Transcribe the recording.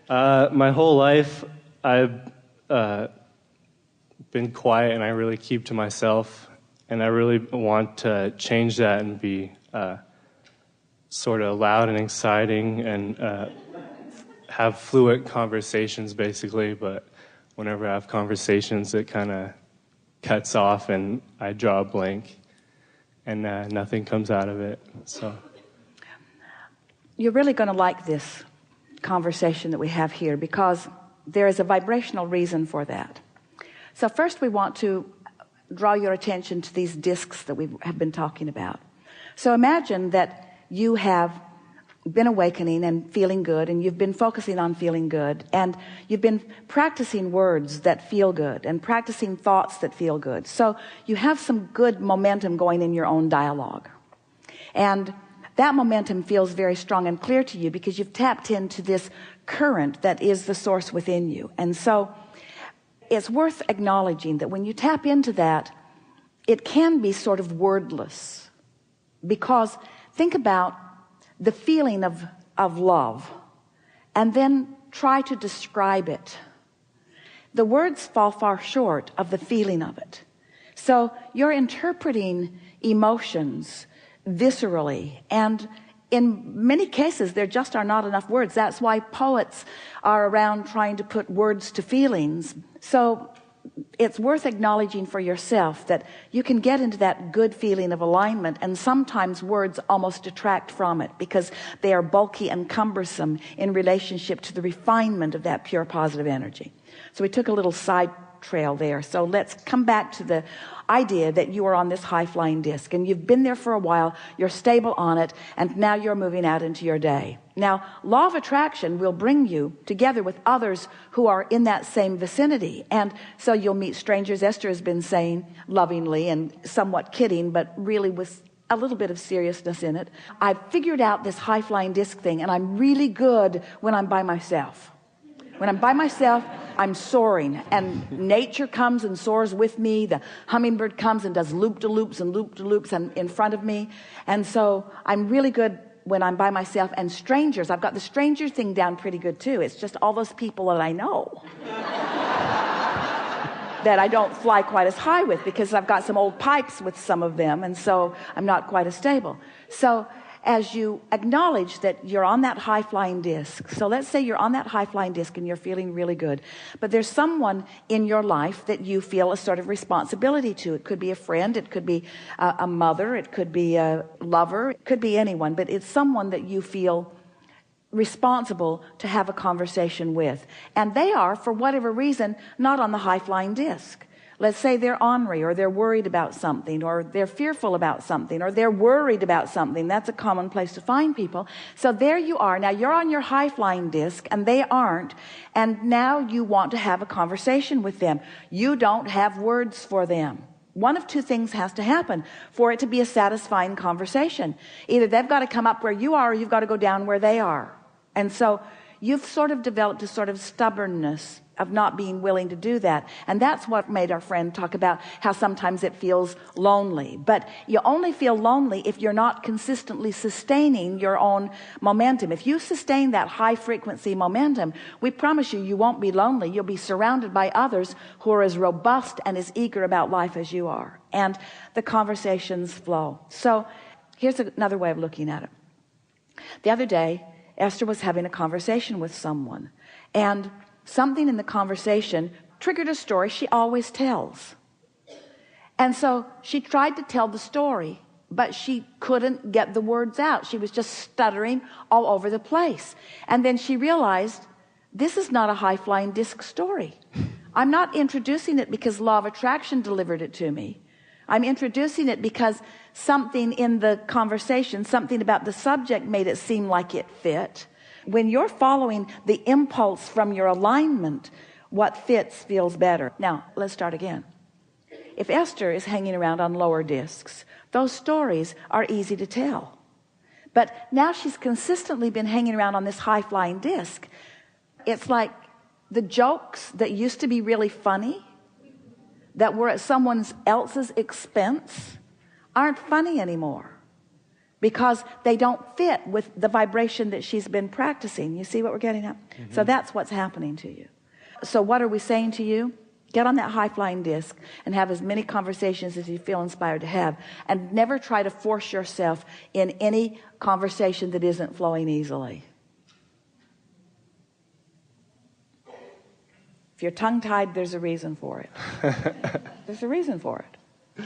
My whole life, I've been quiet, and I really keep to myself, and I really want to change that and be sort of loud and exciting and have fluent conversations, basically. But whenever I have conversations, it kind of cuts off, and I draw a blank, and nothing comes out of it. So you're really going to like this conversation that we have here, because there is a vibrational reason for that. So first, we want to draw your attention to these discs that we have been talking about. So imagine that you have been awakening and feeling good, and you've been focusing on feeling good, and you've been practicing words that feel good and practicing thoughts that feel good. So you have some good momentum going in your own dialogue, and that momentum feels very strong and clear to you because you've tapped into this current that is the source within you. And so it's worth acknowledging that when you tap into that, it can be sort of wordless, because think about the feeling of love and then try to describe it. The words fall far short of the feeling of it. So you're interpreting emotions viscerally, and in many cases there just are not enough words. That's why poets are around trying to put words to feelings. So it's worth acknowledging for yourself that you can get into that good feeling of alignment, and sometimes words almost detract from it because they are bulky and cumbersome in relationship to the refinement of that pure positive energy. So we took a little side trail there. So let's come back to the idea that you are on this high-flying disc, and you've been there for a while, you're stable on it, and now you're moving out into your day. Now, law of attraction will bring you together with others who are in that same vicinity, and so you'll meet strangers. Esther has been saying lovingly and somewhat kidding, but really with a little bit of seriousness in it, I've figured out this high-flying disc thing, and I'm really good when I'm by myself. When I'm by myself, I'm soaring, and nature comes and soars with me. The hummingbird comes and does loop-de-loops and loop-de-loops in front of me. And so I'm really good when I'm by myself. And strangers, I've got the stranger thing down pretty good too. It's just all those people that I know that I don't fly quite as high with, because I've got some old pipes with some of them, and so I'm not quite as stable. So as you acknowledge that you're on that high-flying disc, so let's say you're on that high-flying disc and you're feeling really good, but there's someone in your life that you feel a sort of responsibility to. It could be a friend, it could be a mother, it could be a lover, it could be anyone, but it's someone that you feel responsible to have a conversation with, and they are, for whatever reason, not on the high-flying disc. Let's say they're ornery, or they're worried about something, or they're fearful about something, or they're worried about something. That's a common place to find people. So there you are. Now you're on your high-flying disc and they aren't, and now you want to have a conversation with them. You don't have words for them. One of two things has to happen for it to be a satisfying conversation. Either they've got to come up where you are, or you've got to go down where they are. And so you've sort of developed a sort of stubbornness of not being willing to do that. And that's what made our friend talk about how sometimes it feels lonely. But you only feel lonely if you're not consistently sustaining your own momentum. If you sustain that high frequency momentum, we promise you, you won't be lonely. You'll be surrounded by others who are as robust and as eager about life as you are. And the conversations flow. So here's another way of looking at it. The other day, Esther was having a conversation with someone, and something in the conversation triggered a story she always tells. And so she tried to tell the story, but she couldn't get the words out. She was just stuttering all over the place. And then she realized, this is not a high-flying disc story. I'm not introducing it because law of attraction delivered it to me. I'm introducing it because something in the conversation, something about the subject made it seem like it fit. When you're following the impulse from your alignment, what fits feels better. Now, let's start again. If Esther is hanging around on lower discs, those stories are easy to tell. But now she's consistently been hanging around on this high-flying disc. It's like the jokes that used to be really funny, that were at someone else's expense, aren't funny anymore. because they don't fit with the vibration that she's been practicing. You see what we're getting at? So that's what's happening to you. So what are we saying to you? Get on that high-flying disc and have as many conversations as you feel inspired to have, and never try to force yourself in any conversation that isn't flowing easily. If you're tongue-tied, there's a reason for it. There's a reason for it.